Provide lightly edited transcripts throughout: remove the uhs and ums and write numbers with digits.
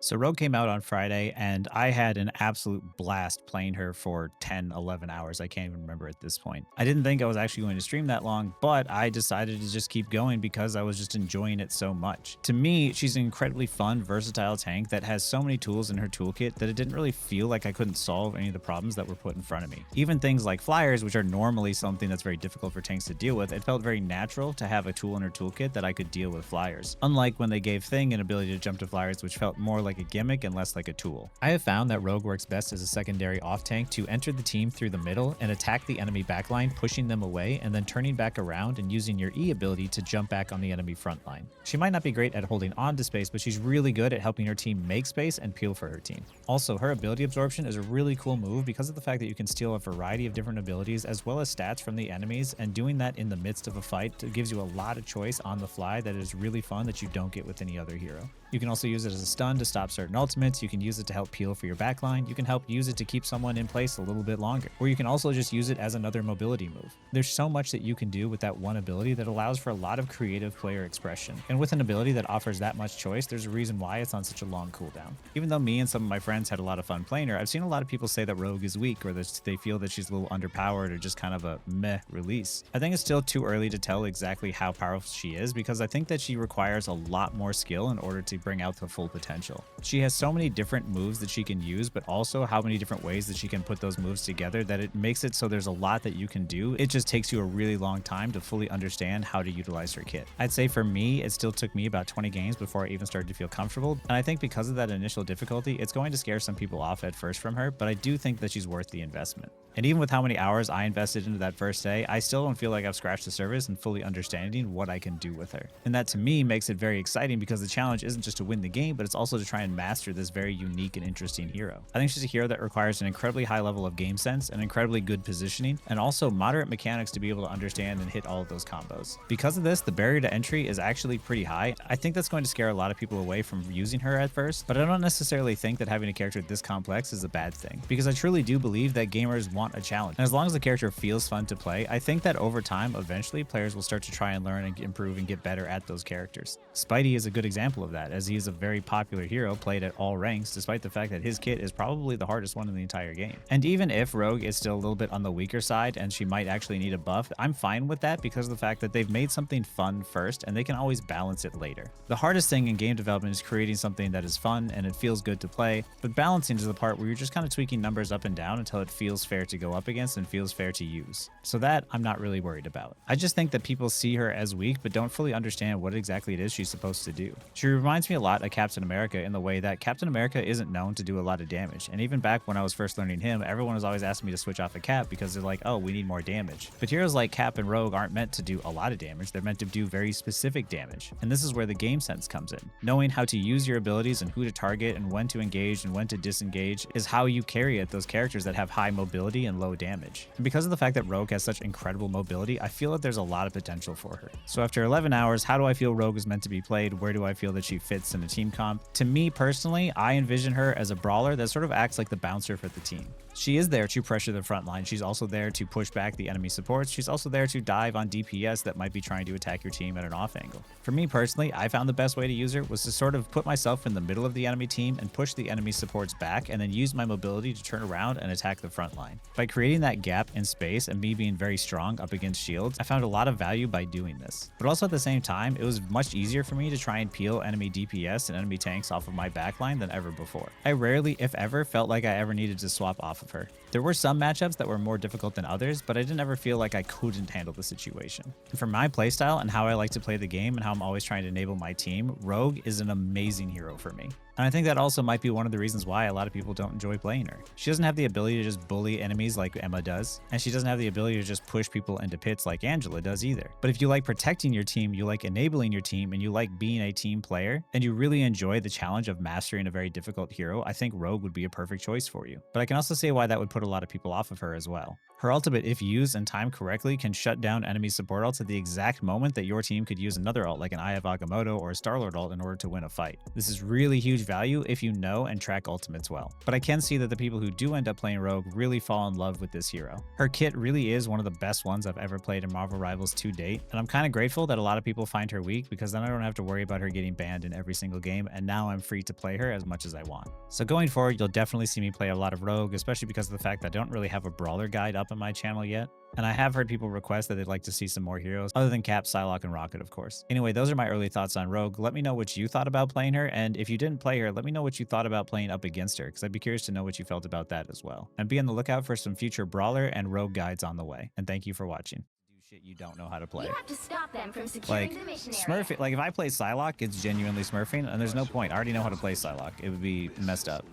So Rogue came out on Friday, and I had an absolute blast playing her for 10, 11 hours. I can't even remember at this point. I didn't think I was actually going to stream that long, but I decided to just keep going because I was just enjoying it so much. To me, she's an incredibly fun, versatile tank that has so many tools in her toolkit that it didn't really feel like I couldn't solve any of the problems that were put in front of me. Even things like flyers, which are normally something that's very difficult for tanks to deal with, it felt very natural to have a tool in her toolkit that I could deal with flyers. Unlike when they gave Thing an ability to jump to flyers, which felt more like a gimmick and less like a tool. I have found that Rogue works best as a secondary off tank to enter the team through the middle and attack the enemy backline, pushing them away and then turning back around and using your E ability to jump back on the enemy front line. She might not be great at holding on to space, but she's really good at helping her team make space and peel for her team. Also, her ability absorption is a really cool move because of the fact that you can steal a variety of different abilities as well as stats from the enemies, and doing that in the midst of a fight gives you a lot of choice on the fly that is really fun that you don't get with any other hero. You can also use it as a stun to stop certain ultimates, you can use it to help peel for your backline, you can help use it to keep someone in place a little bit longer, or you can also just use it as another mobility move. There's so much that you can do with that one ability that allows for a lot of creative player expression, and with an ability that offers that much choice, there's a reason why it's on such a long cooldown. Even though me and some of my friends had a lot of fun playing her, I've seen a lot of people say that Rogue is weak, or that they feel that she's a little underpowered, or just kind of a meh release. I think it's still too early to tell exactly how powerful she is, because I think that she requires a lot more skill in order to bring out the full potential. She has so many different moves that she can use, but also how many different ways that she can put those moves together that it makes it so there's a lot that you can do. It just takes you a really long time to fully understand how to utilize her kit. I'd say for me, it still took me about 20 games before I even started to feel comfortable, and I think because of that initial difficulty, it's going to scare some people off at first from her, but I do think that she's worth the investment. And even with how many hours I invested into that first day, I still don't feel like I've scratched the surface and fully understanding what I can do with her. And that to me makes it very exciting because the challenge isn't just to win the game, but it's also to try and master this very unique and interesting hero. I think she's a hero that requires an incredibly high level of game sense, an incredibly good positioning, and also moderate mechanics to be able to understand and hit all of those combos. Because of this, the barrier to entry is actually pretty high. I think that's going to scare a lot of people away from using her at first, but I don't necessarily think that having a character this complex is a bad thing, because I truly do believe that gamers want a challenge. And as long as the character feels fun to play, I think that over time, eventually, players will start to try and learn and improve and get better at those characters. Spidey is a good example of that, as he is a very popular hero played at all ranks, despite the fact that his kit is probably the hardest one in the entire game. And even if Rogue is still a little bit on the weaker side and she might actually need a buff, I'm fine with that because of the fact that they've made something fun first and they can always balance it later. The hardest thing in game development is creating something that is fun and it feels good to play, but balancing is the part where you're just kind of tweaking numbers up and down until it feels fair to go up against and feels fair to use. So that I'm not really worried about. I just think that people see her as weak but don't fully understand what exactly it is she's supposed to do. She reminds me a lot of Captain America in the way that Captain America isn't known to do a lot of damage, and even back when I was first learning him, everyone was always asking me to switch off of Cap because they're like, oh, we need more damage. But heroes like Cap and Rogue aren't meant to do a lot of damage, they're meant to do very specific damage. And this is where the game sense comes in. Knowing how to use your abilities and who to target and when to engage and when to disengage is how you carry at those characters that have high mobility and low damage. And because of the fact that Rogue has such incredible mobility, I feel that there's a lot of potential for her. So after 11 hours, how do I feel Rogue is meant to be played? Where do I feel that she fits in a team comp? To me personally, I envision her as a brawler that sort of acts like the bouncer for the team. She is there to pressure the front line. She's also there to push back the enemy supports. She's also there to dive on DPS that might be trying to attack your team at an off angle. For me personally, I found the best way to use her was to sort of put myself in the middle of the enemy team and push the enemy supports back and then use my mobility to turn around and attack the front line. By creating that gap in space and me being very strong up against shields, I found a lot of value by doing this. But also at the same time, it was much easier for me to try and peel enemy DPS and enemy tanks off of my backline than ever before. I rarely, if ever, felt like I ever needed to swap off of her. There were some matchups that were more difficult than others, but I didn't ever feel like I couldn't handle the situation. And for my playstyle and how I like to play the game and how I'm always trying to enable my team, Rogue is an amazing hero for me. And I think that also might be one of the reasons why a lot of people don't enjoy playing her. She doesn't have the ability to just bully enemies like Emma does, and she doesn't have the ability to just push people into pits like Angela does either. But if you like protecting your team, you like enabling your team, and you like being a team player, and you really enjoy the challenge of mastering a very difficult hero, I think Rogue would be a perfect choice for you. But I can also say why that would put a lot of people off of her as well. Her ultimate, if used and timed correctly, can shut down enemy support ults at the exact moment that your team could use another ult like an Eye of Agamotto or a Star-Lord ult in order to win a fight. This is really huge value if you know and track ultimates well. But I can see that the people who do end up playing Rogue really fall in love with this hero. Her kit really is one of the best ones I've ever played in Marvel Rivals to date, and I'm kind of grateful that a lot of people find her weak because then I don't have to worry about her getting banned in every single game, and now I'm free to play her as much as I want. So going forward, you'll definitely see me play a lot of Rogue, especially because of the fact that I don't really have a brawler guide up on my channel yet. And I have heard people request that they'd like to see some more heroes, other than Cap, Psylocke, and Rocket, of course. Anyway, those are my early thoughts on Rogue. Let me know what you thought about playing her, and if you didn't play her, let me know what you thought about playing up against her, because I'd be curious to know what you felt about that as well. And be on the lookout for some future Brawler and Rogue guides on the way. And thank you for watching. Shit you don't know how to play. You have to stop them from securing the mission area. Smurfing, like if I play Psylocke, it's genuinely smurfing, and there's no point. I already know how to play Psylocke. It would be messed up.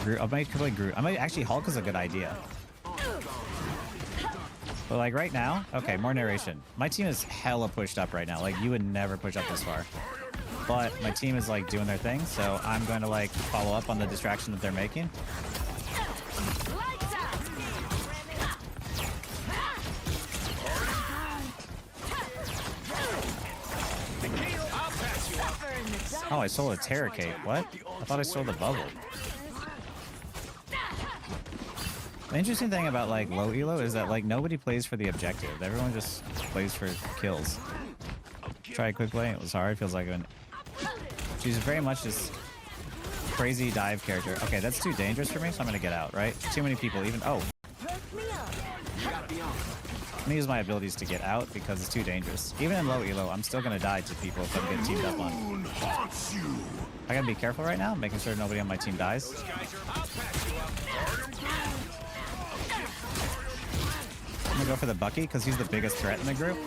Groot, I might play Groot. I might actually Hulk is a good idea. But like right now, okay, more narration. My team is hella pushed up right now. Like you would never push up this far. But my team is like doing their thing, so I'm going to like follow up on the distraction that they're making. Oh, I stole a terror cape. What? I thought I stole the bubble. The interesting thing about like low elo is that like nobody plays for the objective. Everyone just plays for kills. Try a quick play. It was hard. Feels like she's very much this crazy dive character. Okay, that's too dangerous for me, so I'm gonna get out. Right? Too many people. Even I'm gonna use my abilities to get out because it's too dangerous. Even in low elo, I'm still gonna die to people if I'm getting teamed up on. I gotta be careful right now, making sure nobody on my team dies. I'm gonna go for the Bucky because he's the biggest threat in the group.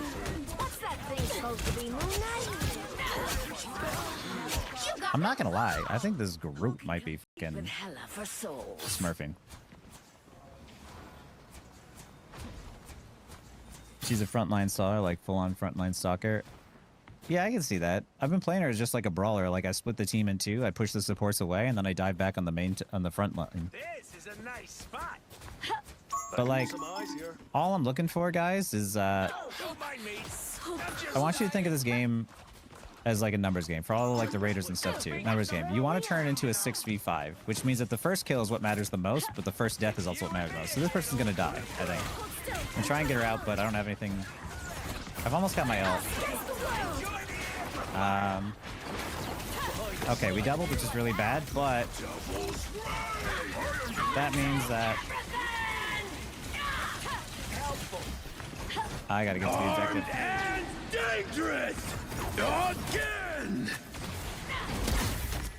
I'm not gonna lie, I think this group might be fucking smurfing. She's a frontline stalker, like full-on frontline stalker. Yeah, I can see that. I've been playing her as just like a brawler. Like I split the team in two, I push the supports away, and then I dive back on the front line. This is a nice spot. But like, all I'm looking for, guys, is I want you to think of this game as like a numbers game for all like the raiders and stuff too. Numbers game. You want to turn into a 6v5, which means that the first kill is what matters the most, but the first death is also what matters most. So this person's gonna die, I think. I'm trying to get her out, but I don't have anything. I've almost got my ult. Okay, we doubled, which is really bad, but that means that I gotta get to the objective. Dangerous again.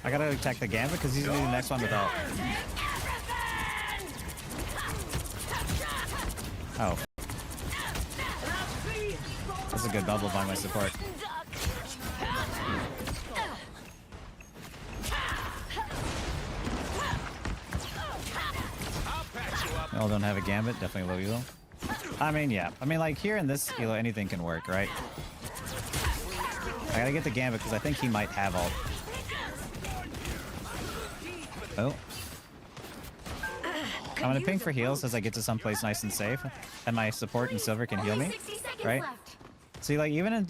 I gotta attack the Gambit because he's gonna be the next one without. Oh. That's a good bubble by my support. We all don't have a Gambit, definitely low elo. I mean, yeah. I mean, like, here in this elo, anything can work, right? I gotta get the Gambit because I think he might have ult. Oh. I'm gonna ping for heals as I get to someplace nice and safe, and my support and silver can heal me, right? See, like, even in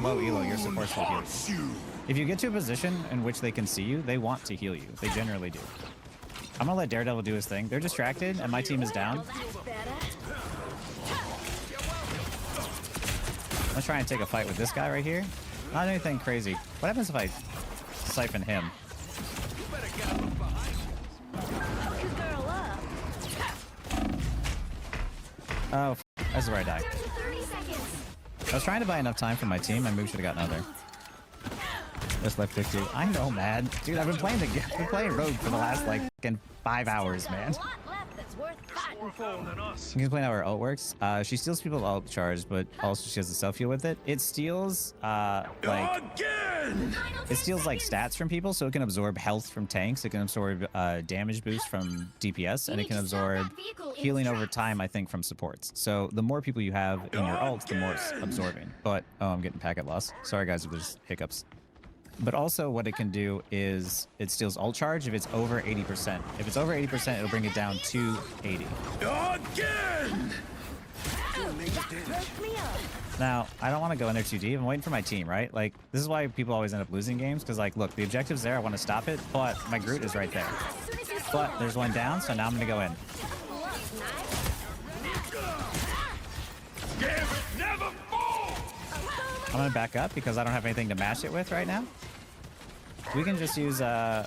low elo, your supports will heal you. If you get to a position in which they can see you, they want to heal you. They generally do. I'm gonna let Daredevil do his thing. They're distracted, and my team is down. Let's try and take a fight with this guy right here. Not anything crazy. What happens if I siphon him? Oh, that's where I died. I was trying to buy enough time for my team. My move should have gotten other. Just left pick 2. I know, man. Dude, I've been playing Rogue for the last like fucking 5 hours, man. You can explain how her ult works. She steals people's ult charge, but also she has a self heal with it. It steals it steals like stats from people, so it can absorb health from tanks. It can absorb damage boost from DPS, and it can absorb healing over time, I think, from supports. So the more people you have in your ult, the more it's absorbing. But oh, I'm getting packet loss. Sorry guys if there's hiccups. But also what it can do is it steals ult charge if it's over 80%. If it's over 80%, it'll bring it down to 80. Again! Now, I don't want to go in there too deep. I'm waiting for my team, right? Like, this is why people always end up losing games, because, like, look, the objective's there. I want to stop it, but my Groot is right there. But there's one down, so now I'm going to go in. Never fall! I'm going to back up because I don't have anything to match it with right now. We can just use Rocket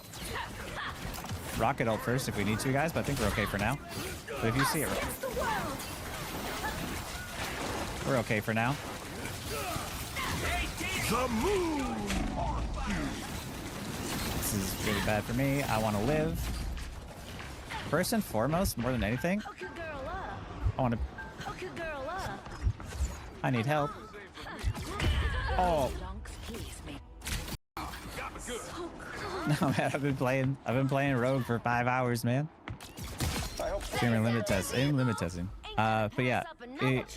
ult first if we need to, guys, but I think we're okay for now. But if you see it, we're okay for now. The moon! This is really bad for me. I want to live. First and foremost, more than anything, I want to... I need help. Oh. No, man, I've been playing Rogue for 5 hours, man. Streaming limit testing. But yeah,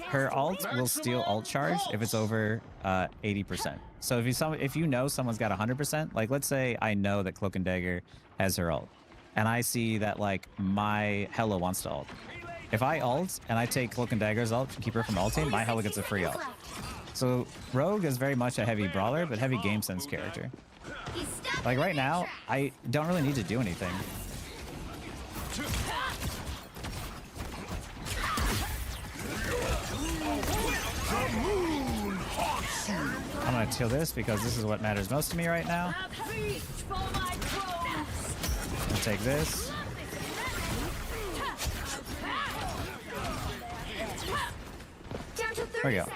her ult will steal ult charge if it's over 80%. So if you know someone's got 100%, like let's say I know that Cloak and Dagger has her ult, and I see that like my Hela wants to ult. If I ult and I take Cloak and Dagger's ult to keep her from ulting, my Hela gets a free ult. So Rogue is very much a heavy brawler, but heavy game sense character. Like right now, I don't really need to do anything. I'm gonna kill this because this is what matters most to me right now. I'll take this. There we go.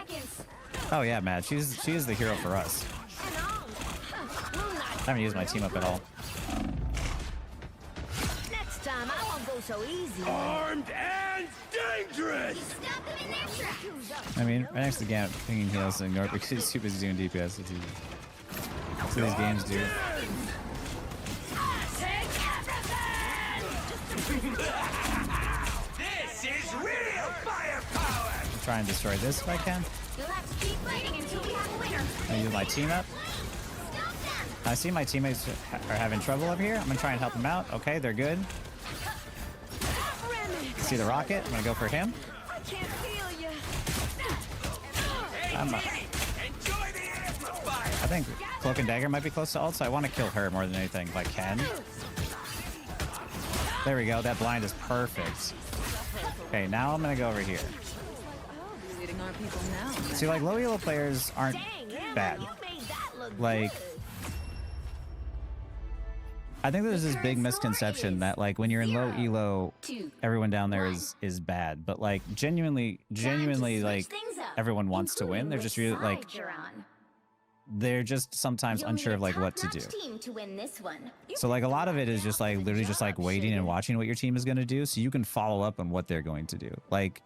Oh yeah, Matt, she is the hero for us. I haven't used my team up at all. Next time I won't go so easy. Armed and dangerous! I mean, right next to the game, pinging heals and ignore it because he's too busy doing DPS. It's easy. That's what these games do. This is real firepower! I'll try and destroy this if I can. You'll have to keep fighting until we have a winner. I use my team up. I see my teammates are having trouble up here. I'm gonna try and help them out. Okay, they're good. See the rocket? I'm gonna go for him. I can't feel you. I think Cloak and Dagger might be close to ult, so I want to kill her more than anything if I can. There we go. That blind is perfect. Okay, now I'm gonna go over here. See, like low elo players aren't bad. Like, I think there's this big misconception that like when you're in low elo, everyone down there is bad. But like genuinely like everyone wants to win. They're just really like they're just sometimes unsure of like what to do. So like a lot of it is just like literally just like waiting and watching what your team is going to do so you can follow up on what they're going to do. Like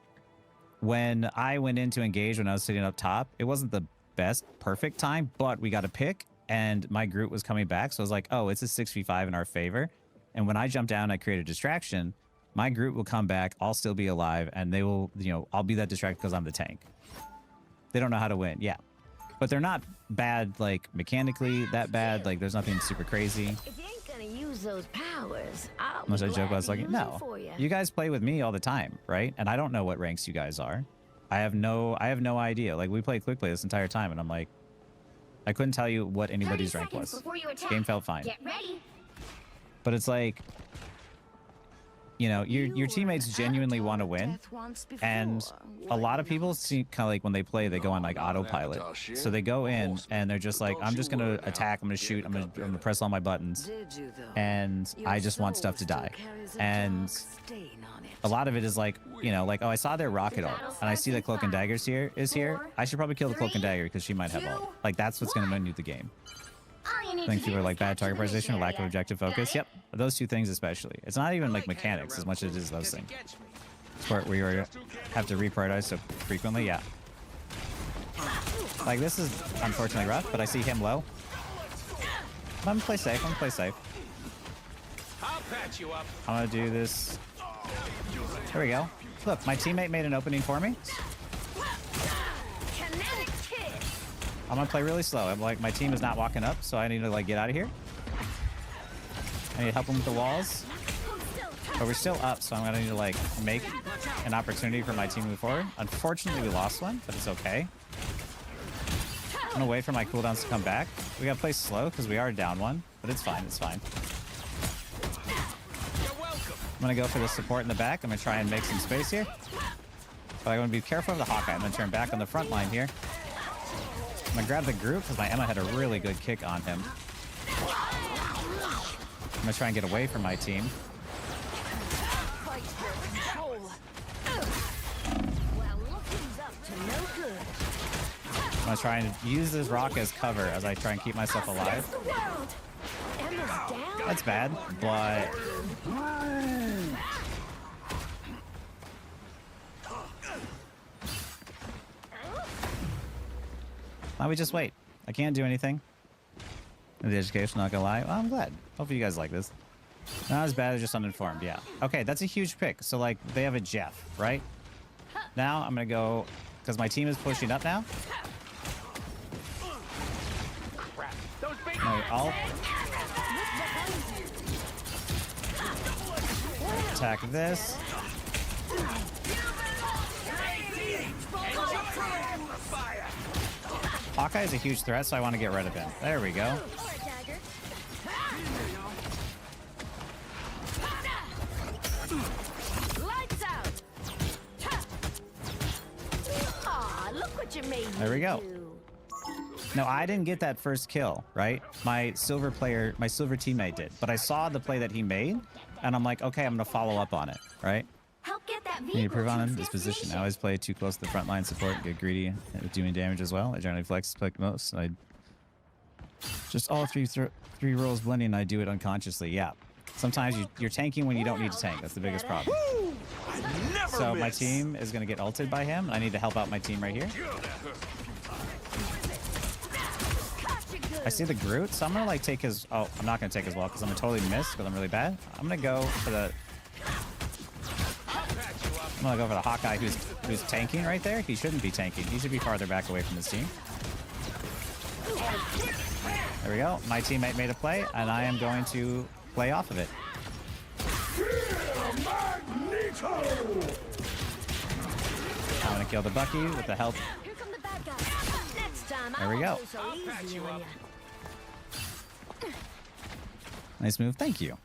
when I went in to engage when I was sitting up top, it wasn't the best perfect time, but we got a pick and my Groot was coming back. So I was like, oh, it's a 6v5 in our favor. And when I jump down, I create a distraction. My Groot will come back. I'll still be alive and they will, you know, I'll be that distracted because I'm the tank. They don't know how to win. Yeah. But they're not bad, like mechanically that bad. Like there's nothing super crazy. If you ain't gonna use those powers, Unless I joke, I was like, no, you guys play with me all the time, right? And I don't know what ranks you guys are. I have no idea. Like we played quick play this entire time and I'm like, I couldn't tell you what anybody's rank was. Game felt fine. Get ready. But it's like, you know, your teammates genuinely want to win, and a lot of people see kind of like when they play, they go on like autopilot. So they go in and they're just like, I'm just gonna attack, I'm gonna shoot, I'm gonna press all my buttons, and I just want stuff to die. And a lot of it is like, you know, like, oh, I saw their rocket ult, and I see that Cloak and Dagger's is here. I should probably kill the Cloak and Dagger because she might have ult. Like that's what's gonna win you the game. I think people are like bad target prioritization or lack of objective focus. Yep, those two things especially. It's not even like mechanics as much as it is those things. Sport where you have to reprioritize so frequently. Yeah. Like this is unfortunately rough, but I see him low. I'm gonna play safe. I'm gonna play safe. I'll patch you up. I'm gonna do this. There we go. Look, my teammate made an opening for me. I'm gonna play really slow. I'm like, my team is not walking up, so I need to like get out of here. I need to help them with the walls. But we're still up, so I'm gonna need to like make an opportunity for my team to move forward. Unfortunately, we lost one, but it's okay. I'm gonna wait for my cooldowns to come back. We gotta play slow because we are down one, but it's fine, it's fine. I'm gonna go for the support in the back. I'm gonna try and make some space here. But I'm gonna be careful of the Hawkeye. I'm gonna turn back on the front line here. I'm gonna grab the group because my Emma had a really good kick on him. I'm gonna try and get away from my team. I'm gonna try and use this rock as cover as I try and keep myself alive. That's bad, but now we just wait. I can't do anything. The education, not gonna lie. Well, I'm glad. Hopefully you guys like this. Not as bad as just uninformed, yeah. Okay, that's a huge pick. So like they have a Jeff, right? Now I'm gonna go because my team is pushing up now. I'll attack this. Hawkeye is a huge threat, so I want to get rid of him. There we go. There we go. No, I didn't get that first kill, right? My silver teammate did. But I saw the play that he made, and I'm like, okay, I'm gonna follow up on it, right? Help get that Need to improve on this position. I always play too close to the front line support and get greedy with doing damage as well. I generally flex click most. I just all three roles blending. I do it unconsciously. Yeah. Sometimes you're tanking when you don't need to tank. That's the biggest problem. So my team is gonna get ulted by him. I need to help out my team right here. I see the Groot, so I'm gonna like take his. Oh, I'm not gonna take his wall because I'm gonna totally miss because I'm really bad. I'm gonna go for the. I'm gonna go for the Hawkeye who's tanking right there. He shouldn't be tanking. He should be farther back away from his team. There we go. My teammate made a play, and I am going to play off of it. I'm gonna kill the Bucky with the help. There we go. Nice move. Thank you.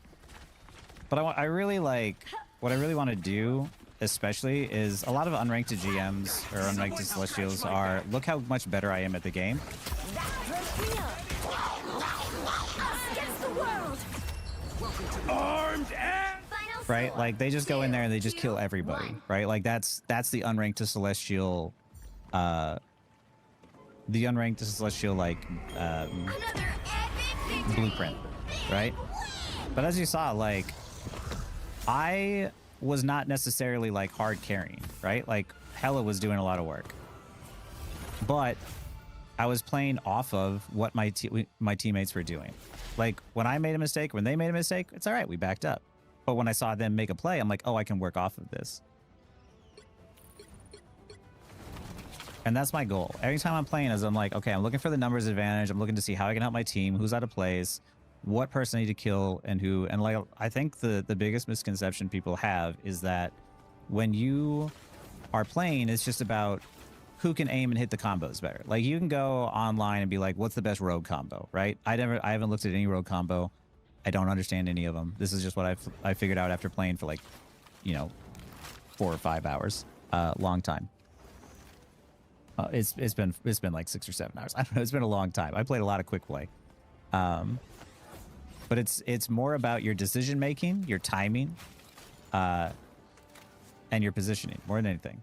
But I really like what I really want to do, especially is a lot of unranked GMs or unranked Celestials are look how much better I am at the game. Armed and Right? Like they just go in there and they just kill everybody, right? Like that's the unranked to Celestial like blueprint, right? But as you saw, like I was not necessarily like hard carrying, right? Like Hella was doing a lot of work, but I was playing off of what my teammates were doing. Like when I made a mistake, when they made a mistake, it's all right, we backed up. But when I saw them make a play, I'm like, oh, I can work off of this. And that's my goal. Every time I'm playing is I'm like, okay, I'm looking for the numbers advantage. I'm looking to see how I can help my team, who's out of plays, what person I need to kill, and who. And like, I think the biggest misconception people have is that when you are playing, it's just about who can aim and hit the combos better. Like you can go online and be like, what's the best rogue combo, right? I haven't looked at any rogue combo. I don't understand any of them. This is just what I figured out after playing for like, 4 or 5 hours. Long time. It's been like 6 or 7 hours. I don't know. It's been a long time. I played a lot of quick play. But it's more about your decision making, your timing, and your positioning more than anything.